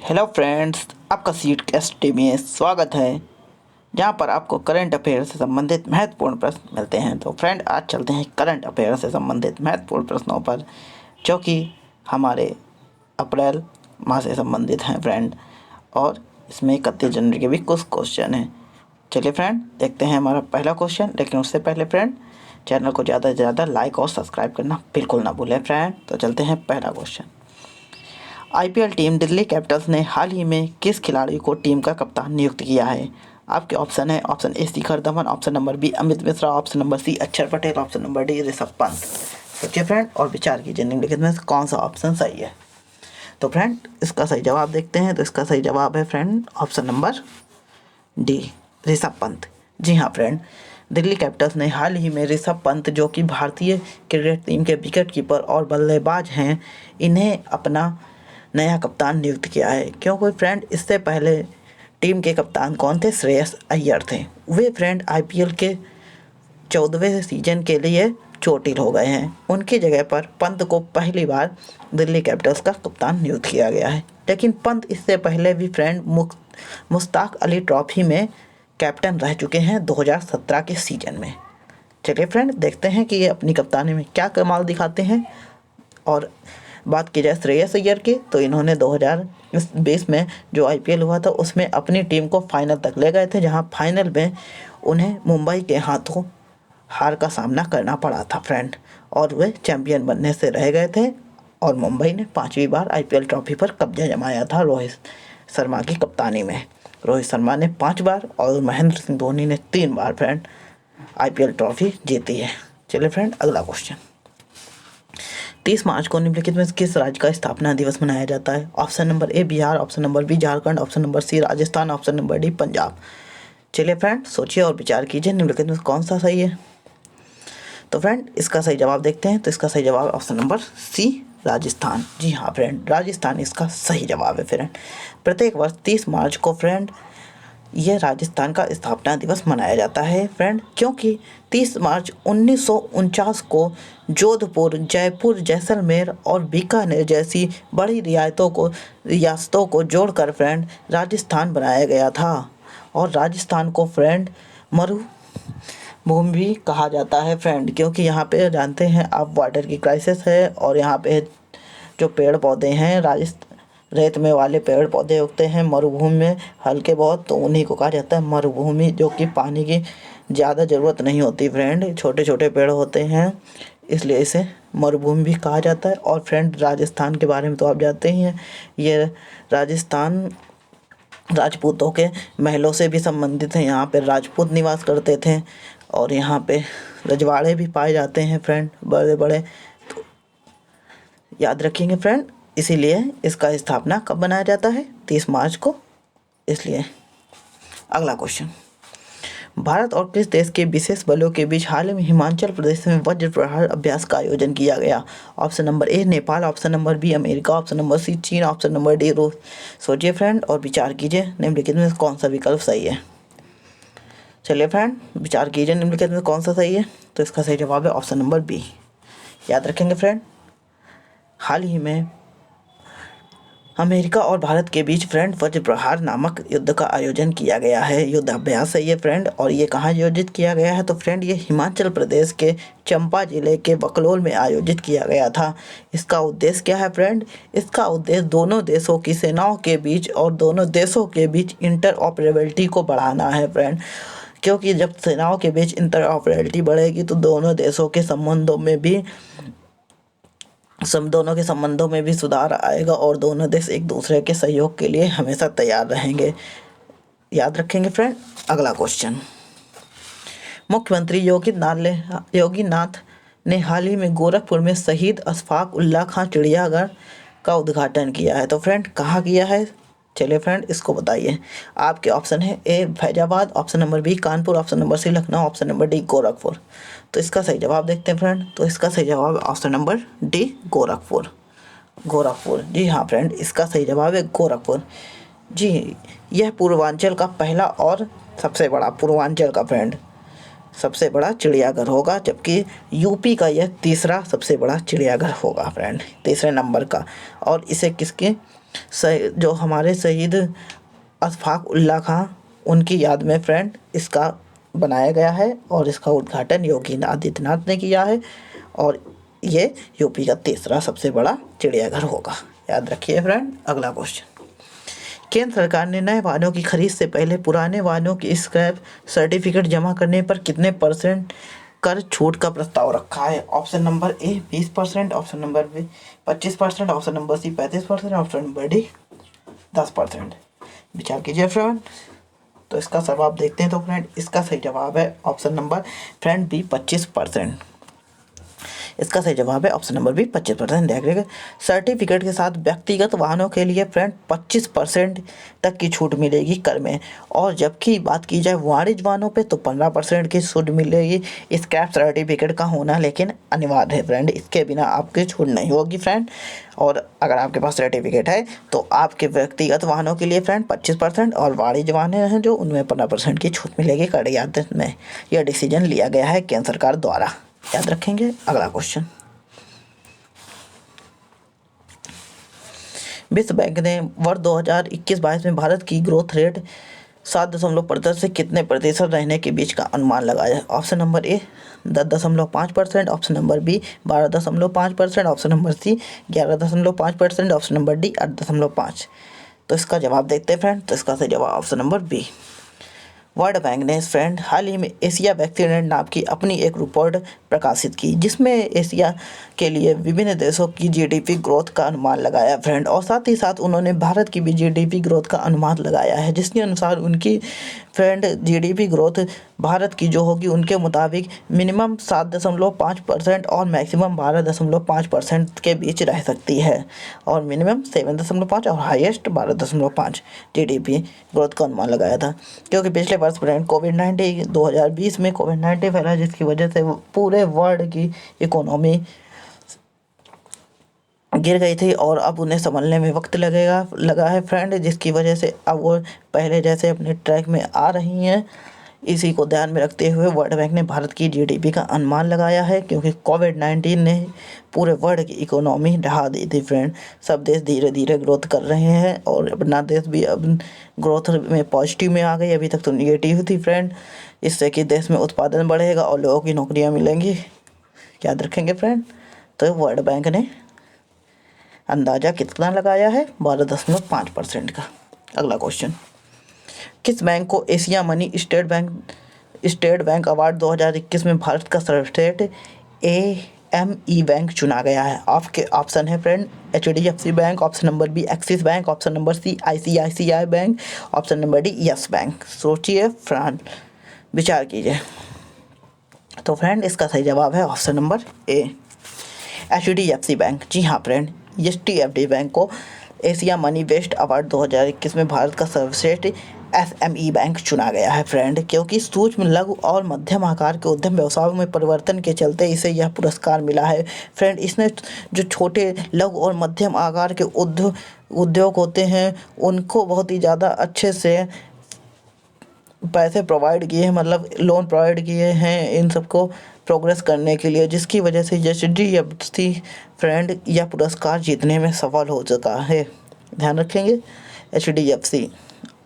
Hello friends, आपका seat cast में स्वागत है, जहां पर आपको करंट अफेयर से संबंधित महत्वपूर्ण प्रश्न मिलते हैं। तो फ्रेंड, आज चलते हैं करंट अफेयर से संबंधित महत्वपूर्ण प्रश्नों पर, जो कि हमारे अप्रैल माह से संबंधित हैं फ्रेंड। और इसमें 31 जनवरी के भी कुछ क्वेश्चन हैं। चलिए फ्रेंड, देखते हैं हमारा पहला क्वेश्चन। लेकिन उससे पहले फ्रेंड, चैनल को ज़्यादा से ज़्यादा लाइक और सब्सक्राइब करना बिल्कुल ना भूलें फ्रेंड। तो चलते हैं पहला question. IPL team Delhi Capitals ने हाल ही में किस खिलाड़ी को टीम का कप्तान नियुक्त किया है? आपके ऑप्शन है, option A Shikhar Dhawan, option number B Amit Mishra, option number C Akshar Patel, option number D Rishabh Pant. सोचिए फ्रेंड और विचार कीजिए निम्नलिखित में से कौन सा ऑप्शन सही है। तो फ्रेंड, इसका सही जवाब देखते हैं। तो इसका सही जवाब है friend option number D Rishabh Pant. जी हाँ फ्रेंड, दिल्ली कैपिटल्स ने हाल ही में ऋषभ पंत, जो कि भारतीय क्रिकेट टीम के विकेट कीपर और बल्लेबाज हैं, इन्हें अपना नया कप्तान नियुक्त किया है। क्योंकि फ्रेंड, इससे पहले टीम के कप्तान कौन थे? श्रेयस अय्यर थे। वे फ्रेंड आईपीएल के 14वें सीजन के लिए चोटिल हो गए हैं। उनकी जगह पर पंत को पहली बार दिल्ली कैपिटल्स का कप्तान नियुक्त किया गया है। लेकिन पंत इससे पहले भी फ्रेंड मुश्ताक अली ट्रॉफी में कैप्टन रह चुके हैं 2017 के सीजन में। चलिए फ्रेंड, देखते हैं कि ये अपनी कप्तानी में क्या कमाल दिखाते हैं। और बात की जाए श्रेयस अय्यर की, तो इन्होंने 2020 में जो आईपीएल हुआ था उसमें अपनी टीम को फाइनल तक ले गए थे, जहां फाइनल में उन्हें मुंबई के हाथों हार का सामना करना पड़ा था फ्रेंड, और वे चैंपियन बनने से रह गए थे। और मुंबई ने 5वीं बार आईपीएल ट्रॉफी पर कब्जा जमाया था रोहित शर्मा की कप्तानी में। रोहित शर्मा ने 5 बार और महेंद्र सिंह धोनी ने 3 बार फ्रेंड आईपीएल ट्रॉफी जीती है। चलिए फ्रेंड, अगला क्वेश्चन। 30 मार्च को निम्नलिखित में किस राज्य का स्थापना दिवस मनाया जाता है? Option number A Bihar, option number B Jharkhand, option number C Rajasthan, option number D Punjab. चलिए फ्रेंड, सोचिए और विचार कीजिए निम्नलिखित में कौन सा सही है। तो फ्रेंड, इसका सही जवाब देखते हैं। तो इसका सही जवाब ऑप्शन नंबर सी राजस्थान। जी हाँ फ्रेंड, राजस्थान इसका सही जवाब है फ्रेंड। प्रत्येक वर्ष 30 मार्च को फ्रेंड यह राजस्थान का स्थापना दिवस मनाया जाता है फ्रेंड, क्योंकि 30 मार्च 1949 को जोधपुर, जयपुर, जैसलमेर और बीकानेर जैसी बड़ी रियासतों को जोड़कर फ्रेंड राजस्थान बनाया गया था। और राजस्थान को फ्रेंड मरुभूमि भी कहा जाता है फ्रेंड, क्योंकि यहाँ पे जानते हैं आप वाटर की क्राइसिस है, और यहाँ पे जो पेड़ पौधे हैं रेत में वाले पेड़ पौधे उगते हैं मरुभूमि में हल्के बहुत, तो उन्हीं को कहा जाता है मरुभूमि, जो कि पानी की ज़्यादा ज़रूरत नहीं होती फ्रेंड, छोटे छोटे पेड़ होते हैं, इसलिए इसे मरुभूमि भी कहा जाता है। और फ्रेंड, राजस्थान के बारे में तो आप जानते ही हैं, ये राजस्थान राजपूतों के महलों से भी संबंधित है। यहाँ पे राजपूत निवास करते थे, और यहाँ पे रजवाड़े भी पाए जाते हैं फ्रेंड, बड़े बड़े। तो याद रखेंगे फ्रेंड, इसीलिए इसका स्थापना कब बनाया जाता है? 30 मार्च को। इसलिए अगला क्वेश्चन। भारत और किस देश के विशेष बलों के बीच हाल ही में हिमाचल प्रदेश में वज्र प्रहार अभ्यास का आयोजन किया गया? Option number A Nepal, option number B America, option number C चीन, ऑप्शन नंबर डी रूस। सोचिए फ्रेंड और विचार कीजिए निम्नलिखित में कौन सा विकल्प सही है। चलिए फ्रेंड, विचार कीजिए निम्नलिखित में कौन सा सही है। तो इसका सही जवाब है ऑप्शन नंबर बी। याद रखेंगे फ्रेंड, हाल ही में अमेरिका और भारत के बीच फ्रेंड वज्र प्रहार नामक युद्ध का आयोजन किया गया है। युद्ध अभ्यास है ये फ्रेंड, और ये कहाँ आयोजित किया गया है? तो फ्रेंड, ये हिमाचल प्रदेश के चंबा जिले के बकलोल में आयोजित किया गया था। इसका उद्देश्य क्या है फ्रेंड? इसका उद्देश्य दोनों देशों की सेनाओं के बीच और दोनों देशों के बीच इंटरऑपरेबिलिटी को बढ़ाना है फ्रेंड, क्योंकि जब सेनाओं के बीच इंटरऑपरेबिलिटी बढ़ेगी तो दोनों के संबंधों में भी सुधार आएगा, और दोनों देश एक दूसरे के सहयोग के लिए हमेशा तैयार रहेंगे। याद रखेंगे फ्रेंड। अगला क्वेश्चन। मुख्यमंत्री योगी नाथ ने हाल ही में गोरखपुर में शहीद अशफाक उल्लाह खां चिड़ियाघर का उद्घाटन किया है। तो फ्रेंड, कहाँ किया है? चलिए फ्रेंड, इसको बताइए। आपके ऑप्शन है A Faizabad, option number B Kanpur, option number C Lucknow, option number D Gorakhpur. तो इसका सही जवाब देखते हैं फ्रेंड। तो इसका सही जवाब ऑप्शन नंबर डी गोरखपुर। जी हाँ फ्रेंड, इसका सही जवाब है गोरखपुर। जी, यह पूर्वांचल का पहला और सबसे बड़ा पूर्वांचल का फ्रेंड सबसे बड़ा चिड़ियाघर होगा, जबकि यूपी का यह तीसरा सबसे बड़ा चिड़ियाघर होगा फ्रेंड, तीसरे नंबर का। और इसे किसके जो हमारे शहीद अशफाक उल्लाह खां उनकी याद में फ्रेंड इसका बनाया गया है और इसका उद्घाटन योगी आदित्यनाथ ने किया है। और ये यूपी का तीसरा सबसे बड़ा चिड़ियाघर होगा, याद रखिए फ्रेंड। अगला क्वेश्चन, केंद्र सरकार ने नए वाहनों की खरीद से पहले पुराने वाहनों की स्क्रैप सर्टिफिकेट जमा करने पर कितने % कर छूट का प्रस्ताव रखा है? Option number A 20%, option number B 25%, option number C 35%, option number D 10%। विचार कीजिए फ्रेंड। तो इसका जवाब देखते हैं। तो फ्रेंड इसका सही जवाब है ऑप्शन नंबर फ्रेंड बी 25%। इसका सही जवाब है ऑप्शन नंबर बी 25%। देखिएगा, सर्टिफिकेट के साथ व्यक्तिगत वाहनों के लिए फ्रेंड 25% तक की छूट मिलेगी कर में। और जबकि बात की जाए वाणिज्य वाहनों पे तो 15% की छूट मिलेगी। स्क्रैप सर्टिफिकेट का होना लेकिन अनिवार्य है फ्रेंड, इसके बिना आपकी छूट नहीं होगी फ्रेंड। और अगर आपके पास सर्टिफिकेट है तो आपके व्यक्तिगत वाहनों के लिए फ्रेंड 25% और वाणिज्य वाहन हैं जो उनमें 15% की छूट मिलेगी कर याद में। यह डिसीजन लिया गया है केंद्र सरकार द्वारा, याद रखेंगे। अगला क्वेश्चन, विश्व बैंक ने वर्ष 2021-22 में भारत की ग्रोथ रेट 7% से कितने प्रतिशत रहने के बीच का अनुमान लगाया? Option number A 10.5%, option number B 12.5%, option number C 11.5%, option number D 8.5। तो इसका जवाब देखते हैं फ्रेंड। तो इसका सही जवाब option number B. World Bank ने फ्रेंड हाल ही में एशिया वैक्सीनेट नाम की अपनी एक रिपोर्ट प्रकाशित की, जिसमें एशिया के लिए विभिन्न देशों की जीडीपी ग्रोथ का अनुमान लगाया फ्रेंड। और साथ ही साथ उन्होंने भारत की भी जीडीपी ग्रोथ का अनुमान लगाया है, जिसके अनुसार उनकी फ्रेंड जीडीपी ग्रोथ भारत की जो होगी उनके मुताबिक मिनिमम 7.5% और मैक्सिमम 12.5% के बीच रह सकती है। और मिनिमम 7.5 और हाईएस्ट 12.5 जीडीपी ग्रोथ का अनुमान लगाया था। क्योंकि पिछले वर्ष फ्रेंड कोविड-19 2020 में कोविड-19 फैला, जिसकी वजह से पूरे वर्ल्ड की इकोनॉमी गिर गई थी और अब उन्हें संभलने में वक्त लगा है फ्रेंड, जिसकी वजह से अब वो पहले जैसे अपने ट्रैक में आ रही हैं। इसी को ध्यान में रखते हुए वर्ल्ड बैंक ने भारत की जीडीपी का अनुमान लगाया है, क्योंकि कोविड-19 ने पूरे वर्ल्ड की इकोनॉमी ढहा दी थी फ्रेंड। सब देश धीरे धीरे ग्रोथ कर रहे हैं और अपना देश भी अब ग्रोथ में पॉजिटिव में आ गई। अभी तक तो निगेटिव थी फ्रेंड। इससे कि देश में उत्पादन बढ़ेगा और लोगों की नौकरियाँ मिलेंगी, याद रखेंगे फ्रेंड। तो वर्ल्ड बैंक ने अंदाज़ा कितना लगाया है? 12.5% का। अगला क्वेश्चन, किस बैंक को Asia money state bank award 2021 में भारत का सर्वश्रेष्ठ एएमई बैंक चुना गया है? आपके ऑप्शन है friend HDFC bank, option number B Axis bank, option number C ICICI bank, option number D Yes bank. सोचिए फ्रेंड, विचार कीजिए। तो फ्रेंड इसका सही जवाब है option number A HDFC bank. जी हाँ फ्रेंड, एचडीएफसी बैंक को एशिया मनी बेस्ट अवार्ड 2021 में भारत का सर्वश्रेष्ठ एसएमई बैंक चुना गया है फ्रेंड, क्योंकि सूक्ष्म लघु और मध्यम आकार के उद्यम व्यवसायों में परिवर्तन के चलते इसे यह पुरस्कार मिला है फ्रेंड। इसने जो छोटे लघु और मध्यम आकार के उद्योग होते हैं उनको बहुत ही ज़्यादा अच्छे से पैसे प्रोवाइड किए हैं, मतलब लोन प्रोवाइड किए हैं इन सबको प्रोग्रेस करने के लिए, जिसकी वजह से एचडीएफसी फ्रेंड यह पुरस्कार जीतने में सफल हो चुका है। ध्यान रखेंगे एचडीएफसी।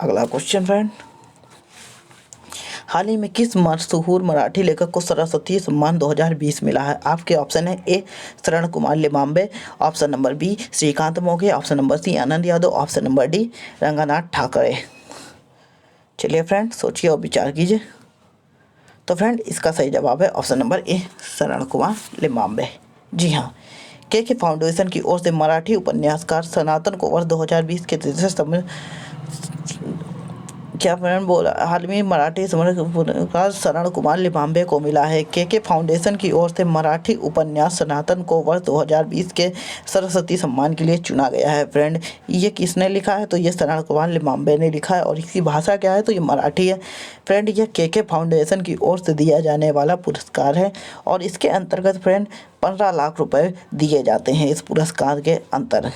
अगला क्वेश्चन फ्रेंड, हाल ही में किस मशहूर मराठी लेखक को सरस्वती सम्मान 2020 मिला है? आपके ऑप्शन है A Sharan Kumar Limbale, option number B Shrikant Moghe, option number C Anand Yadav, option number D Ranganath Thackeray. चलिए फ्रेंड सोचिए और विचार कीजिए। तो फ्रेंड इसका सही जवाब है ऑप्शन नंबर ए शरण कुमार लिमांबे। जी हाँ, के फाउंडेशन की ओर से मराठी उपन्यासकार सनातन को वर्ष 2020 के तीसरे क्या फ्रेंड बोला हाल में मराठी पुरस्कार शरण कुमार लिमांबे को मिला है। के फाउंडेशन की ओर से मराठी उपन्यास सनातन को वर्ष 2020 के सरस्वती सम्मान के लिए चुना गया है फ्रेंड। ये किसने लिखा है? तो ये शरण कुमार लिमांबे ने लिखा है और इसकी भाषा क्या है? तो ये मराठी है फ्रेंड। यह के फाउंडेशन की ओर से दिया जाने वाला पुरस्कार है और इसके अंतर्गत फ्रेंड 15 लाख रुपए दिए जाते हैं इस पुरस्कार के अंतर्गत।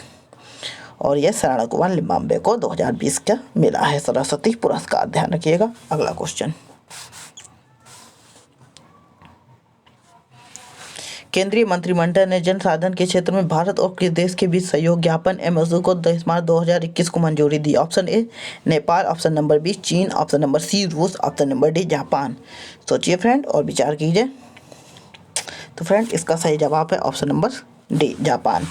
और यह शरण कुमार लिमांबे को 2020 का मिला है सरस्वती पुरस्कार, ध्यान रखिएगा। अगला क्वेश्चन, केंद्रीय मंत्रिमंडल ने जल संसाधन के क्षेत्र में भारत और किस देश के बीच सहयोग ज्ञापन MOU को 10 मार्च 2021 को मंजूरी दी? Option A Nepal, option number B चीन, ऑप्शन नंबर सी रूस, ऑप्शन नंबर डी जापान। सोचिए फ्रेंड और विचार कीजिए। तो फ्रेंड इसका सही जवाब है option number D Japan.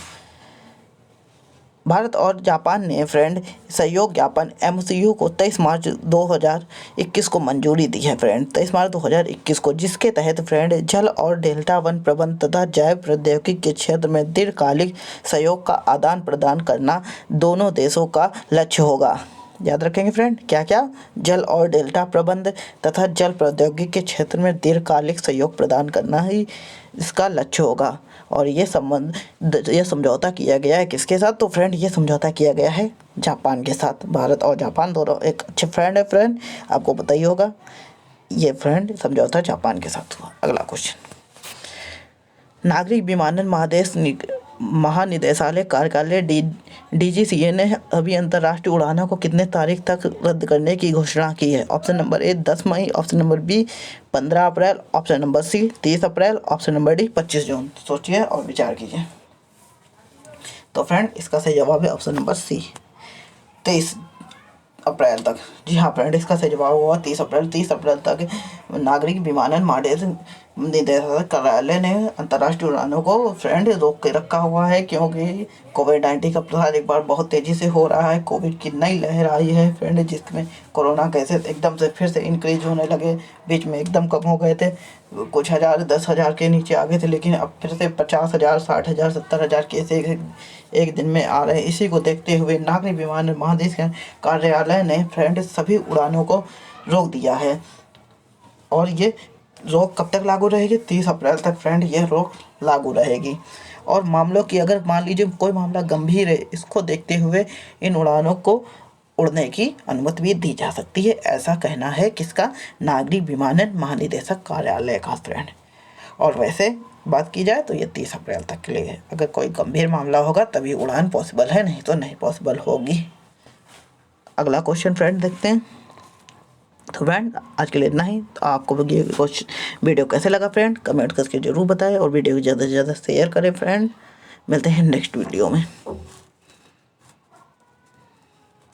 Bharat और जापान ने फ्रेंड सहयोग ज्ञापन MOU को 23 मार्च 2021 को मंजूरी दी है फ्रेंड, 23 मार्च 2021 को, जिसके तहत फ्रेंड जल और डेल्टा वन प्रबंधन तथा जैव प्रौद्योगिकी के क्षेत्र में दीर्घकालिक सहयोग का आदान प्रदान करना दोनों देशों का लक्ष्य होगा। याद रखेंगे फ्रेंड, क्या क्या? जल और डेल्टा प्रबंध तथा जल प्रौद्योगिकी के क्षेत्र में दीर्घकालिक सहयोग प्रदान करना ही इसका लक्ष्य होगा। और ये समझौता किया गया है किसके साथ? तो फ्रेंड ये समझौता किया गया है जापान के साथ। भारत और जापान दोनों एक अच्छे फ्रेंड है फ्रेंड, आपको पता ही होगा। ये फ्रेंड समझौता जापान के साथ हुआ। अगला क्वेश्चन, नागरिक विमानन महानिदेशालय कार्यालय DGCA ने अभी अंतर्राष्ट्रीय उड़ानों को कितने तारीख तक रद्द करने की घोषणा की है? ऑप्शन नंबर ए 10 मई, ऑप्शन नंबर बी 15 अप्रैल, ऑप्शन नंबर सी 30 अप्रैल, ऑप्शन नंबर डी 25 जून। सोचिए और विचार कीजिए। तो फ्रेंड इसका सही जवाब है ऑप्शन नंबर सी 23 अप्रैल तक। जी हाँ फ्रेंड, इसका सही जवाब हुआ 30 अप्रैल तक नागरिक विमानन निदेशालय कार्यालय ने अंतर्राष्ट्रीय उड़ानों को फ्रेंड रोक के रखा हुआ है, क्योंकि कोविड-19 का प्रसार एक बार बहुत तेज़ी से हो रहा है। कोविड की नई लहर आई है फ्रेंड, जिसमें कोरोना केसेस एकदम से फिर से इंक्रीज होने लगे। बीच में एकदम कम हो गए थे, कुछ हज़ार 10,000 के नीचे आ गए थे, लेकिन अब फिर से 50,000 60,000 70,000 केस एक दिन में आ रहे हैं। इसी को देखते हुए नागरिक विमानन महानिदेशालय कार्यालय ने फ्रेंड सभी उड़ानों को रोक दिया है। और ये रोक कब तक लागू रहेगी? 30 अप्रैल तक फ्रेंड ये रोक लागू रहेगी। और मामलों की अगर मान लीजिए कोई मामला गंभीर है, इसको देखते हुए इन उड़ानों को उड़ने की अनुमति भी दी जा सकती है, ऐसा कहना है किसका? नागरिक विमानन महानिदेशक कार्यालय का फ्रेंड। और वैसे बात की जाए तो ये 30 अप्रैल तक के लिए है। अगर कोई गंभीर मामला होगा तभी उड़ान पॉसिबल है, नहीं तो नहीं पॉसिबल होगी। अगला क्वेश्चन फ्रेंड देखते हैं। तो फ्रेंड आज के लिए इतना ही। तो आपको ये वीडियो कैसे लगा फ्रेंड, कमेंट करके ज़रूर बताएं और वीडियो को ज़्यादा से ज़्यादा शेयर करें फ्रेंड। मिलते हैं नेक्स्ट वीडियो में।